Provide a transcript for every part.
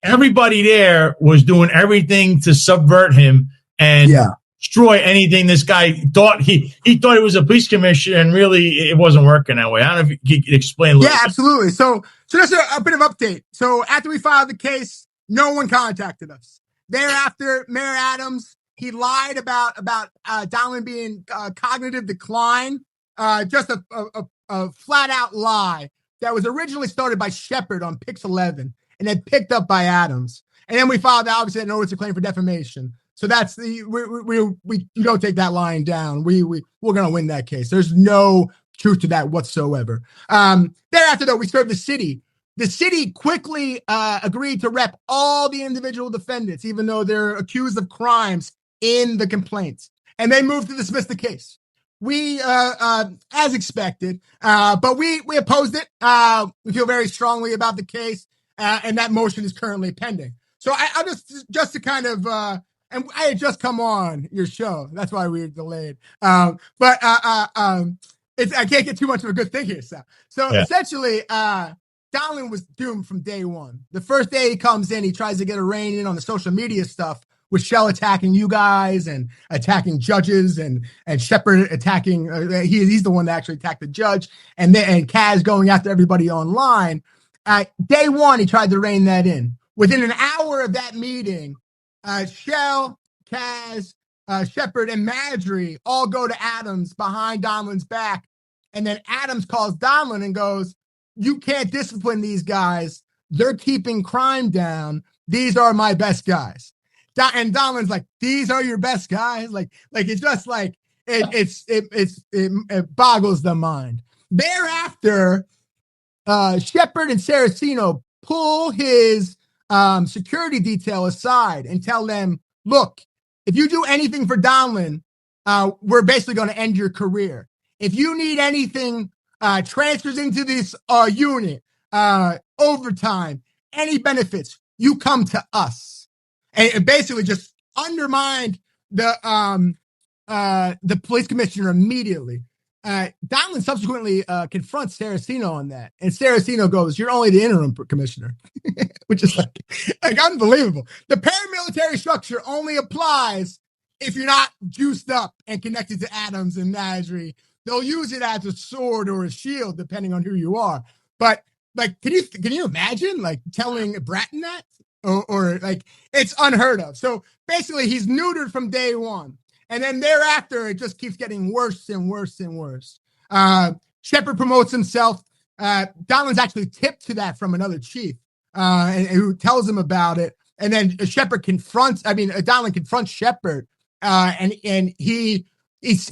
everybody there was doing everything to subvert him and destroy anything this guy thought. He thought he was a police commissioner, and really it wasn't working that way. I don't know if you could explain a little. Yeah, absolutely. So just a bit of update. So after we filed the case, no one contacted us. Thereafter, Mayor Adams, he lied about Donlin being cognitive decline. Just a flat out lie that was originally started by Shepard on Pix 11 and then picked up by Adams. And then we filed obviously an notice of claim for defamation. So that's we don't take that line down. We're gonna win that case. There's no truth to that whatsoever. Thereafter, though, we served the city. The city quickly agreed to rep all the individual defendants, even though they're accused of crimes in the complaints, and they moved to dismiss the case. We, as expected, but we opposed it. We feel very strongly about the case, and that motion is currently pending. So I'll just to kind of, and I had just come on your show. That's why we were delayed. I can't get too much of a good thing here, Sal. So essentially, Donlin was doomed from day one. The first day he comes in, he tries to get a rein in on the social media stuff with Shell attacking you guys and attacking judges and Shepard attacking. He's the one that actually attacked the judge, and Kaz going after everybody online. Day one, he tried to rein that in. Within an hour of that meeting, Shell, Kaz, Shepard, and Madry all go to Adams behind Donlin's back, and then Adams calls Donlin and goes, "You can't discipline these guys. They're keeping crime down. These are my best guys." And Donlin's like, "These are your best guys." Like it's just like it boggles the mind. Thereafter, Shepard and Saraceno pull his security detail aside and tell them, "Look, if you do anything for Donlin, we're basically going to end your career. If you need anything, transfers into this unit, overtime, any benefits, you come to us." And it basically just undermined the police commissioner immediately. Donlin subsequently confronts Saraceno on that, and Saraceno goes, "You're only the interim commissioner," which is like unbelievable. The paramilitary structure only applies if you're not juiced up and connected to Adams and Madry. They'll use it as a sword or a shield, depending on who you are. But like, can you imagine like telling Bratton that? Or like, it's unheard of. So basically, he's neutered from day one. And then thereafter, it just keeps getting worse and worse and worse. Shepard promotes himself. Donlin's actually tipped to that from another chief who tells him about it. And then Donlin confronts Shepard. And he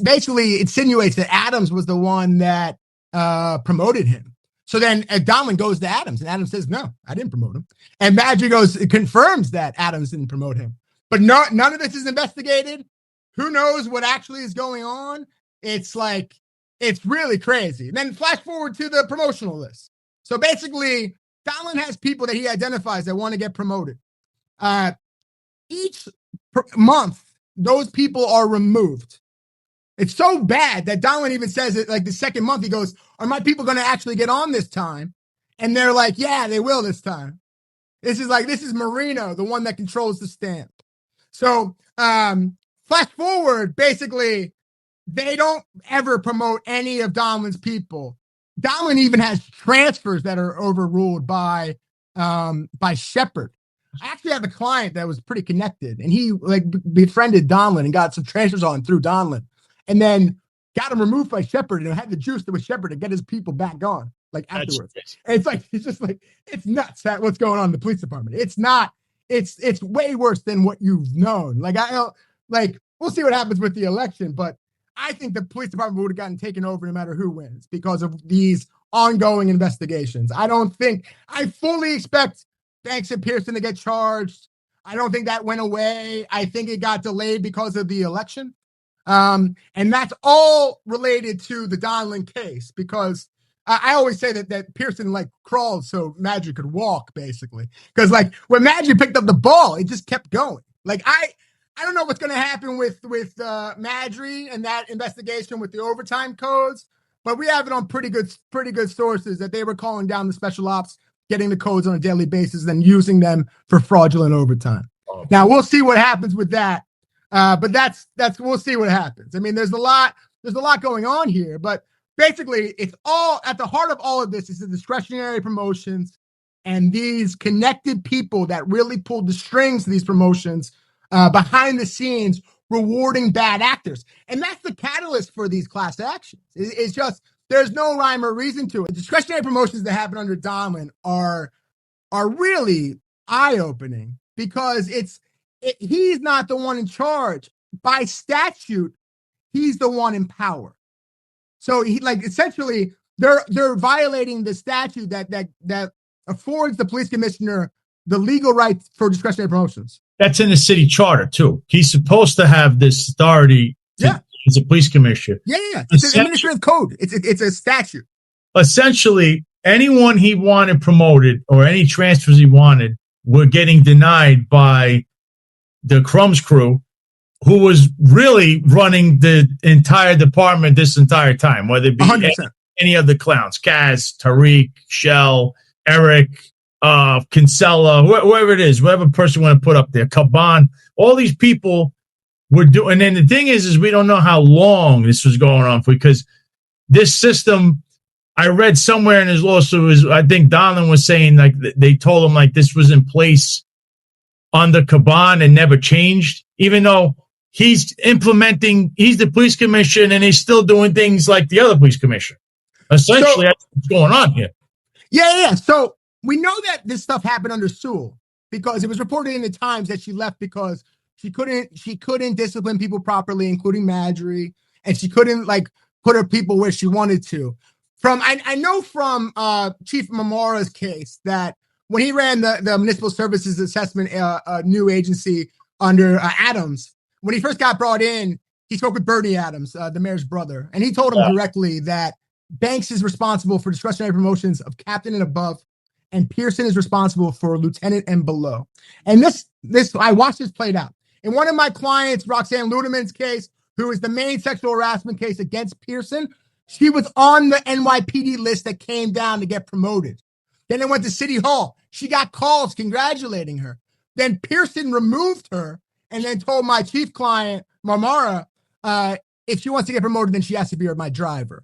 basically insinuates that Adams was the one that promoted him. So then Donlin goes to Adams, and Adams says, "No, I didn't promote him." And Madry confirms that Adams didn't promote him. But none of this is investigated. Who knows what actually is going on? It's really crazy. And then flash forward to the promotional list. So basically, Donlin has people that he identifies that want to get promoted. Each month, those people are removed. It's so bad that Donlin even says it like the second month. He goes, "Are my people going to actually get on this time?" And they're like, "Yeah, they will this time." This is Marino, the one that controls the stamp. So flash forward, basically, they don't ever promote any of Donlin's people. Donlin even has transfers that are overruled by Shepard. I actually have a client that was pretty connected, and he befriended Donlin and got some transfers on through Donlin. And then got him removed by Shepard and had the juice with Shepard to get his people back on, like afterwards. And it's just like, it's nuts that what's going on in the police department. It's not, it's way worse than what you've known. We'll see what happens with the election, but I think the police department would have gotten taken over no matter who wins because of these ongoing investigations. I fully expect Banks and Pearson to get charged. I don't think that went away. I think it got delayed because of the election. And that's all related to the Donlin case, because I always say that Pearson crawled so Madry could walk, basically. Because when Madry picked up the ball, it just kept going. I don't know what's going to happen with Madry and that investigation with the overtime codes, but we have it on pretty good sources that they were calling down the special ops getting the codes on a daily basis, then using them for fraudulent overtime. Now we'll see what happens with that. But that's we'll see what happens. I mean, there's a lot going on here, but basically it's all at the heart of all of this is the discretionary promotions and these connected people that really pulled the strings to these promotions behind the scenes, rewarding bad actors. And that's the catalyst for these class actions. It's just, there's no rhyme or reason to it. The discretionary promotions that happen under Donlin are really eye-opening because he's not the one in charge. By statute, he's the one in power. So essentially they're violating the statute that affords the police commissioner the legal right for discretionary promotions. That's in the city charter too. He's supposed to have this authority as a police commissioner. Yeah. It's an administrative code. It's a statute. Essentially, anyone he wanted promoted or any transfers he wanted were getting denied by the Crumbs crew, who was really running the entire department this entire time, whether it be any of the clowns, Kaz, Tariq, Shell, Eric, Kinsella, whoever it is, whatever person you want to put up there, Caban, all these people were doing. And then the thing is we don't know how long this was going on because this system, I read somewhere in his lawsuit, I think Donlin was saying like they told him like this was in place under Caban and never changed, even though he's the police commissioner and he's still doing things like the other police commissioner. Essentially, that's what's going on here. Yeah. So we know that this stuff happened under Sewell because it was reported in the Times that she left because she couldn't discipline people properly, including Marjorie, and she couldn't put her people where she wanted to. I know from Chief Mamara's case that when he ran the Municipal Services Assessment new agency under Adams, when he first got brought in, he spoke with Bernie Adams, the mayor's brother, and he told him directly that Banks is responsible for discretionary promotions of captain and above, and Pearson is responsible for lieutenant and below. And this I watched this played out. In one of my clients, Roxanne Ludeman's case, who is the main sexual harassment case against Pearson, she was on the NYPD list that came down to get promoted. Then it went to City Hall. She got calls congratulating her. Then Pearson removed her and then told my chief client, Mamara, if she wants to get promoted, then she has to be my driver.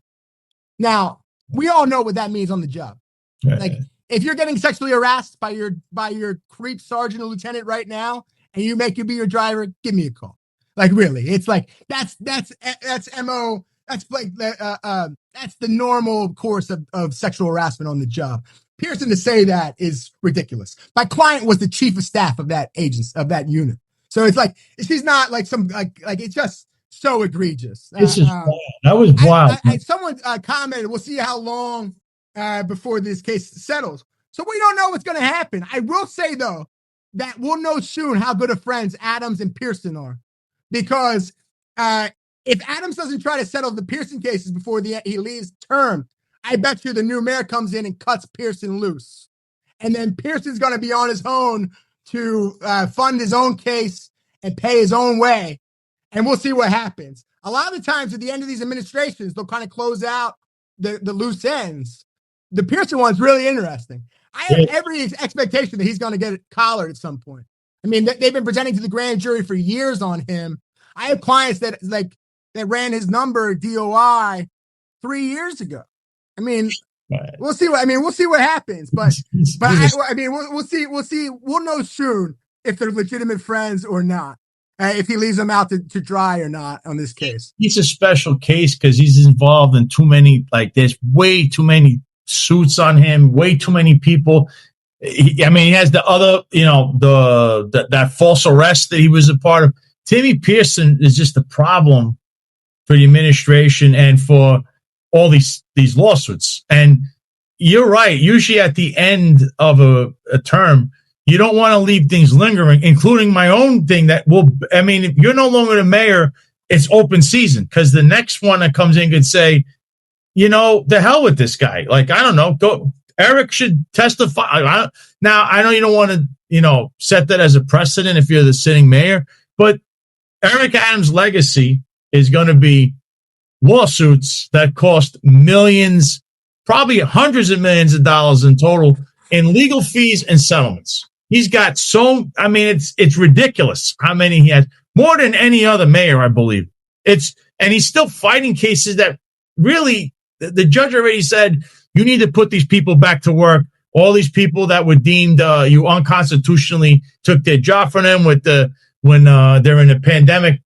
Now, we all know what that means on the job. If you're getting sexually harassed by your creep sergeant or lieutenant right now, and you make you be your driver, give me a call. Really, it's that's MO. That's that's the normal course of sexual harassment on the job. Pearson to say that is ridiculous. My client was the chief of staff of that agency, of that unit. So it's she's not it's just so egregious. This is wild. That was wild. Someone commented, we'll see how long before this case settles. So we don't know what's going to happen. I will say, though, that we'll know soon how good of friends Adams and Pearson are. Because if Adams doesn't try to settle the Pearson cases before he leaves term, I bet you the new mayor comes in and cuts Pearson loose. And then Pearson's going to be on his own to fund his own case and pay his own way. And we'll see what happens. A lot of the times at the end of these administrations, they'll kind of close out the loose ends. The Pearson one's really interesting. I have every expectation that he's going to get collared at some point. I mean, they've been presenting to the grand jury for years on him. I have clients that ran his number DOI 3 years ago. I mean, we'll see what happens, but we'll see. We'll know soon if they're legitimate friends or not. If he leaves them out to dry or not on this case. He's a special case because he's involved in too many, there's way too many suits on him, way too many people. He has the other, that false arrest that he was a part of. Timmy Pearson is just a problem for the administration and for all these lawsuits. And you're right. Usually at the end of a term, you don't want to leave things lingering, including my own thing if you're no longer the mayor, it's open season because the next one that comes in could say, the hell with this guy. I don't know. Eric should testify. Now, I know you don't want to, set that as a precedent if you're the sitting mayor, but Eric Adams' legacy is going to be lawsuits that cost millions, probably hundreds of millions of dollars in total in legal fees and settlements. He's got it's ridiculous how many he has, more than any other mayor, I believe. And he's still fighting cases that really, the judge already said, you need to put these people back to work. All these people that were deemed you unconstitutionally took their job from them when they're in a pandemic.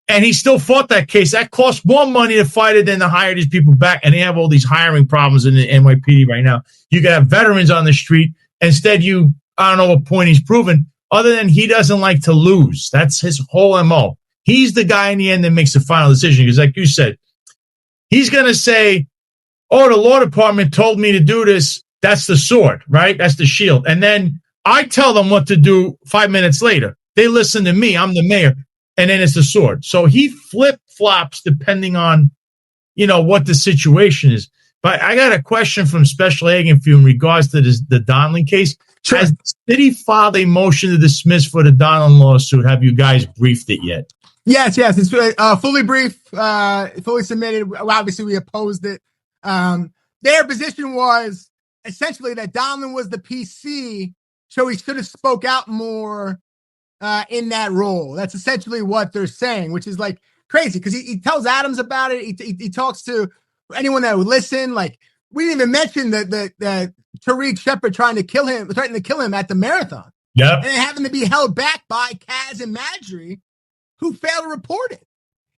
And he still fought that case. That cost more money to fight it than to hire these people back. And they have all these hiring problems in the NYPD right now. You can have veterans on the street. Instead, I don't know what point he's proven, other than he doesn't like to lose. That's his whole MO. He's the guy in the end that makes the final decision. Because like you said, he's going to say, oh, the law department told me to do this. That's the sword, right? That's the shield. And then I tell them what to do 5 minutes later. They listen to me. I'm the mayor. And then it's the sword. So he flip-flops depending on, what the situation is. But I got a question from Special Agent Few in regards to the Donlin case. Sure. Has the city filed a motion to dismiss for the Donlin lawsuit? Have you guys briefed it yet? Yes. It's fully briefed, fully submitted. Obviously, we opposed it. Their position was essentially that Donlin was the PC, so he should have spoke out more in that role. That's essentially what they're saying, which is like crazy because he tells Adams about it. He talks to anyone that would listen. Like, we didn't even mention that Tariq Shepard threatened to kill him at the marathon. Yeah, and having to be held back by Kaz and Madry, who failed to report it.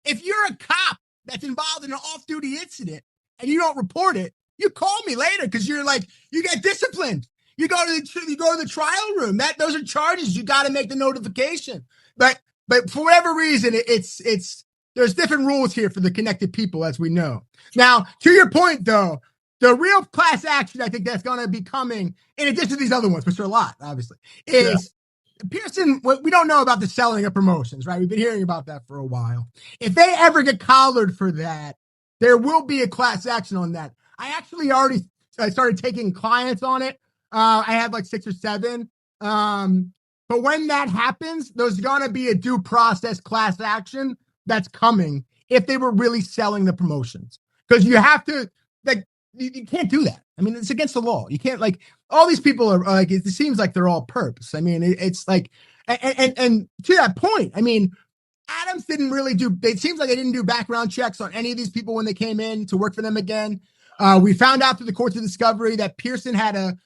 If you're a cop that's involved in an off-duty incident and you don't report it, you call me later because you're like, you get disciplined. You go to the trial room. Those are charges. You got to make the notification. But for whatever reason, it's there's different rules here for the connected people, as we know. Now, to your point, though, the real class action I think that's going to be coming, in addition to these other ones, which are a lot, obviously, is Pearson. We don't know about the selling of promotions, right? We've been hearing about that for a while. If they ever get collared for that, there will be a class action on that. I actually already started taking clients on it. I have like 6 or 7. But when that happens, there's going to be a due process class action that's coming if they were really selling the promotions. Because you have to, you can't do that. I mean, it's against the law. You can't, all these people are like, it seems like they're all perps. I mean, it's like, and to that point, I mean, Adams didn't really it seems like they didn't do background checks on any of these people when they came in to work for them again. We found out through the courts of discovery that Pearson had a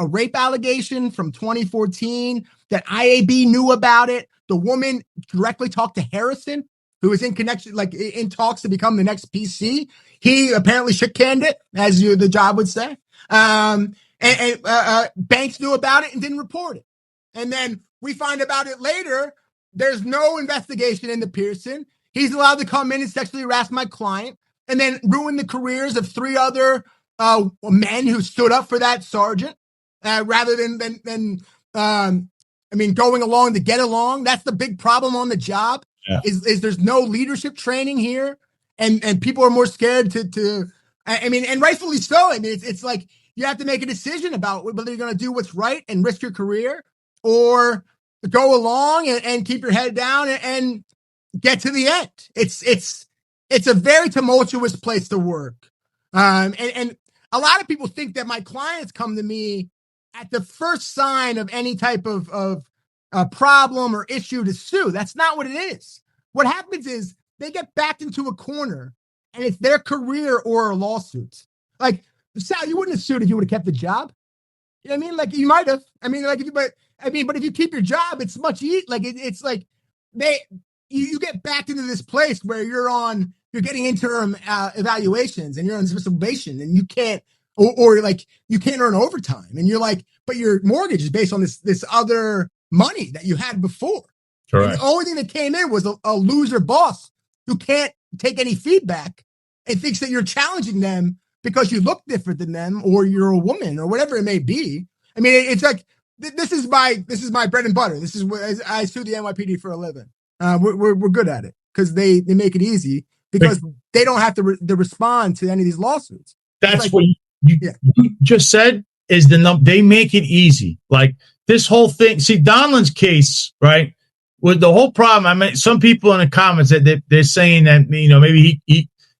rape allegation from 2014, that IAB knew about it. The woman directly talked to Harrison, who was in connection, in talks to become the next PC. He apparently shook-canned it, as the job would say. And Banks knew about it and didn't report it. And then we find about it later. There's no investigation into Pearson. He's allowed to come in and sexually harass my client and then ruin the careers of 3 other men who stood up for that sergeant rather than going along to get along. That's the big problem on the job. Yeah. Is there's no leadership training here, and people are more scared to and rightfully so. I mean, it's like you have to make a decision about whether you're going to do what's right and risk your career, or go along and keep your head down and get to the end. It's a very tumultuous place to work, and a lot of people think that my clients come to me at the first sign of any type of a problem or issue to sue. That's not what it is. What happens is they get backed into a corner, and it's their career or lawsuits. Like, Sal, you wouldn't have sued if you would have kept the job. You know what I mean? Like, you might have. I mean, but if you keep your job, it's much easier. Like, it's like you get backed into this place where you're getting interim evaluations and you're on probation, and you can't, or you can't earn overtime, and you're like, but your mortgage is based on this other money that you had before. Correct. And the only thing that came in was a loser boss who can't take any feedback and thinks that you're challenging them because you look different than them, or you're a woman, or whatever it may be. I mean, it's like, this is my bread and butter. This is what I sue the NYPD for a living. We're good at it because they make it easy because they don't have to respond to any of these lawsuits. That's what you just said is they make it easy. Like, this whole thing. See, Donlin's case, right? With the whole problem, I mean, some people in the comments that they're saying that, maybe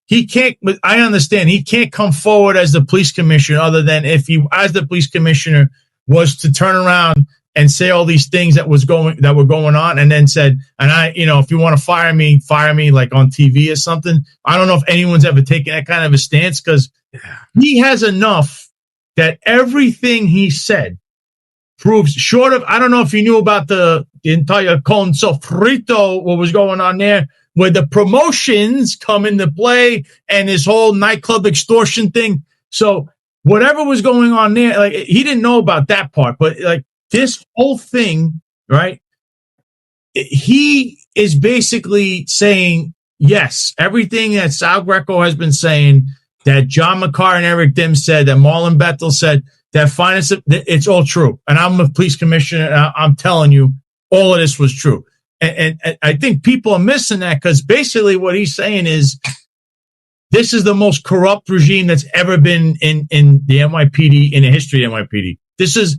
he can't. But I understand he can't come forward as the police commissioner, other than if he, as the police commissioner, was to turn around and say all these things that were going on, and then said, and if you want to fire me like on TV or something. I don't know if anyone's ever taken that kind of a stance, because he has enough that everything he said proves, short of, I don't know if you knew about the entire con sofrito, what was going on there, where the promotions come into play and this whole nightclub extortion thing. So whatever was going on there, like, he didn't know about that part, but like this whole thing, right? He is basically saying, yes, everything that Sal Greco has been saying, that John McCarr and Eric Dim said, that Marlon Bethel said, that finance, it's all true. And I'm a police commissioner, and I'm telling you, all of this was true. And I think people are missing that, because basically what he's saying is, this is the most corrupt regime that's ever been in the NYPD, in the history of NYPD. This is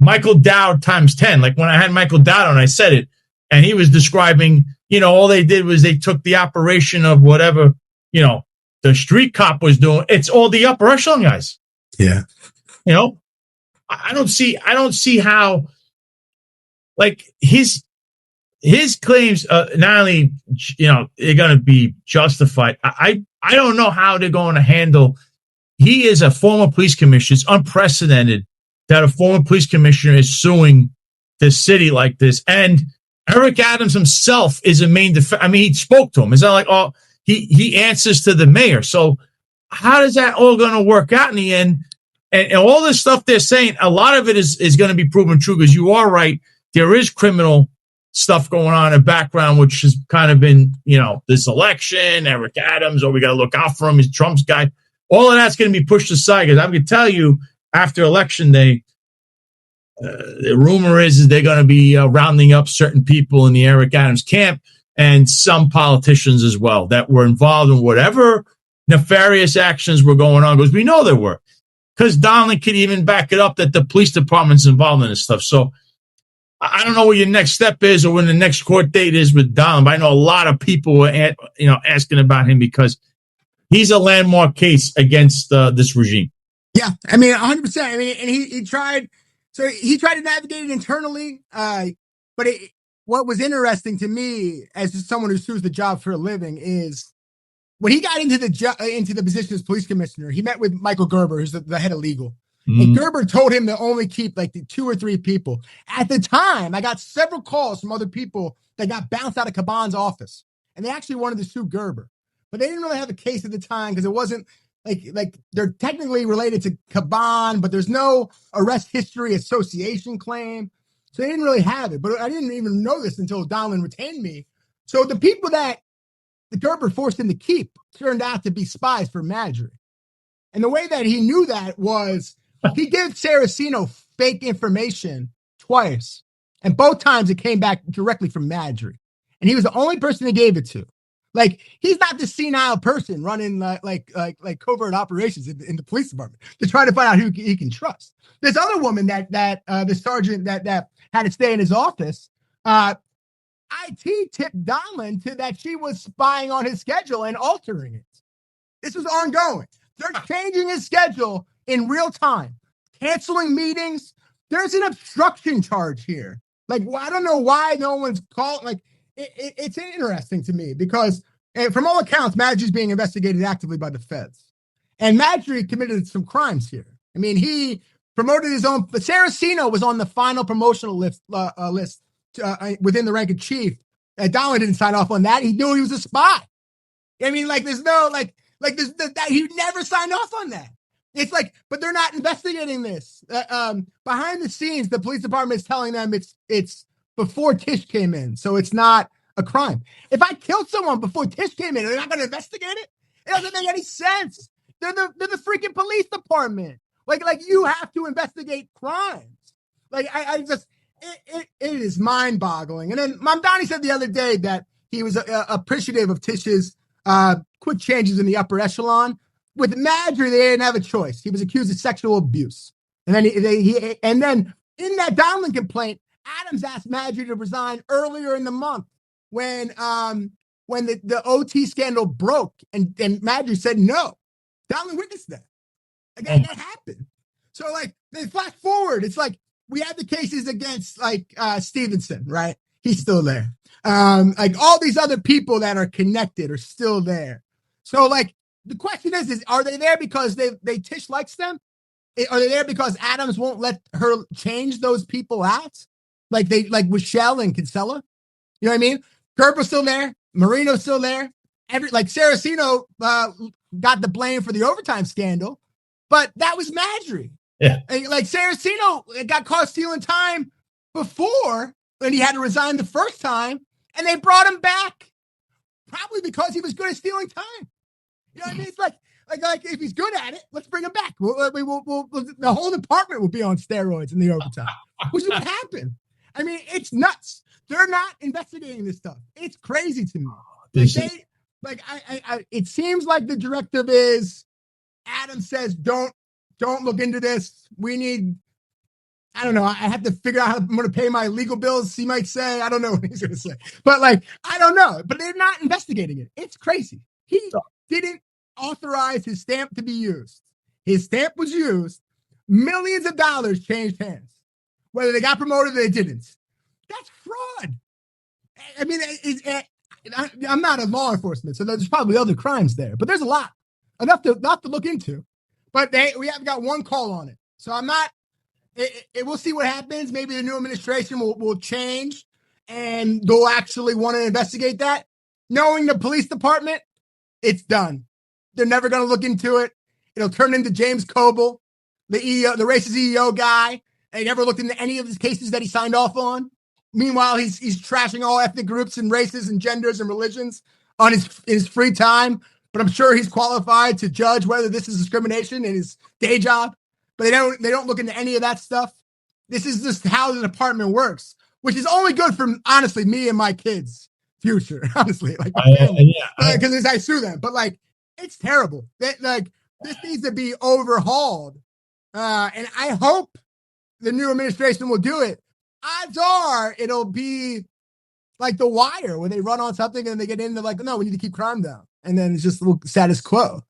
Michael Dowd times 10. Like when I had Michael Dowd on, I said it, and he was describing, all they did was they took the operation of whatever, the street cop was doing. It's all the upper echelon guys. Yeah. I don't see how, like, his claims, not only, they're going to be justified. I don't know how they're going to handle. He is a former police commissioner. It's unprecedented that a former police commissioner is suing the city like this. And Eric Adams himself is a main defense. I mean, he spoke to him. It's not like, he answers to the mayor. So how is that all going to work out in the end? And all this stuff they're saying, a lot of it is going to be proven true, because you are right. There is criminal stuff going on in the background, which has kind of been, this election, Eric Adams, we got to look out for him. He's Trump's guy. All of that's going to be pushed aside, because I'm going to tell you, after Election Day, the rumor is they're going to be rounding up certain people in the Eric Adams camp, and some politicians as well that were involved in whatever nefarious actions were going on, because we know there were. Because Donlin could even back it up that the police department's involved in this stuff. So I don't know what your next step is or when the next court date is with Donlin, but I know a lot of people were asking about him, because he's a landmark case against this regime. Yeah, I mean, 100%. I mean, and he tried. So he tried to navigate it internally. But what was interesting to me, as someone who sues the job for a living, is when he got into the position as police commissioner, he met with Michael Gerber, who's the head of legal. Mm-hmm. And Gerber told him to only keep like the 2 or 3 people. At the time, I got several calls from other people that got bounced out of Caban's office, and they actually wanted to sue Gerber, but they didn't really have a case at the time, because it wasn't like they're technically related to Caban, but there's no arrest history association claim, so they didn't really have it. But I didn't even know this until Donlin retained me. So the people that the Gerber forced him to keep turned out to be spies for Madry. And the way that he knew that was he gave Saraceno fake information twice. And both times it came back directly from Madry. And he was the only person he gave it to. Like, he's not the senile person running like covert operations in the police department to try to find out who he can trust. This other woman that the sergeant that had to stay in his office, IT tipped Donlin to that she was spying on his schedule and altering it. This was ongoing. They're changing his schedule in real time, canceling meetings. There's an obstruction charge here. Like, I don't know why no one's called. Like, it's interesting to me, because from all accounts, Madry's being investigated actively by the feds. And Madry committed some crimes here. I mean, he promoted his own, but Saraceno was on the final promotional list within the rank of chief. Donlin didn't sign off on that. He knew he was a spy. I mean, like, there's no, there's that he never signed off on that. It's like, but they're not investigating this. Behind the scenes, the police department is telling them it's before Tish came in, so it's not a crime. If I killed someone before Tish came in, they're not going to investigate it? It doesn't make any sense. They're the freaking police department. Like you have to investigate crimes. Like, I just, it is mind-boggling. And then Mamdani said the other day that he was appreciative of Tish's quick changes in the upper echelon. With Madry, they didn't have a choice. He was accused of sexual abuse. And then and then in that Donlin complaint, Adams asked Madry to resign earlier in the month when the OT scandal broke, and Madry said no. Donlin witnessed that. Again, that happened. So, like, They flash forward. It's like we had the cases against like Stevenson, right? He's still there. Like all these other people that are connected are still there. So like the question is are they there because they Tish likes them? Are they there because Adams won't let her change those people out? Like with Shell and Kinsella? You know what I mean? Gerber's still there. Marino's still there. Saraceno got the blame for the overtime scandal, but that was Madry. Yeah. And like Saraceno got caught stealing time before when he had to resign the first time, and they brought him back probably because he was good at stealing time. You know what I mean? It's like if he's good at it, let's bring him back. The whole department will be on steroids in the overtime, which is what happened. I mean, it's nuts. They're not investigating this stuff. It's crazy to me. It seems like the directive is Adam says, don't look into this. We need, I don't know. I have to figure out how I'm going to pay my legal bills. He might say, I don't know what he's going to say, but like, I don't know, but they're not investigating it. It's crazy. He didn't authorize his stamp to be used. His stamp was used. Millions of dollars changed hands, whether they got promoted or they didn't. That's fraud. I mean, I'm not a law enforcement, so there's probably other crimes there, but there's enough to look into. But we haven't got one call on it, so I'm not. We'll see what happens. Maybe the new administration will change, and they'll actually want to investigate that. Knowing the police department, it's done. They're never going to look into it. It'll turn into James Coble, the racist EEO guy. And he never looked into any of his cases that he signed off on. Meanwhile, he's trashing all ethnic groups and races and genders and religions on his free time. But I'm sure he's qualified to judge whether this is discrimination in his day job. But they don't look into any of that stuff. This is just how the department works, which is only good for, honestly, me and my kids' future. Honestly, like my family, because I sue them. But like, it's terrible. This needs to be overhauled, and I hope the new administration will do it. Odds are it'll be like The Wire, where they run on something and they get into like, no, we need to keep crime down. And then it's just a little status quo.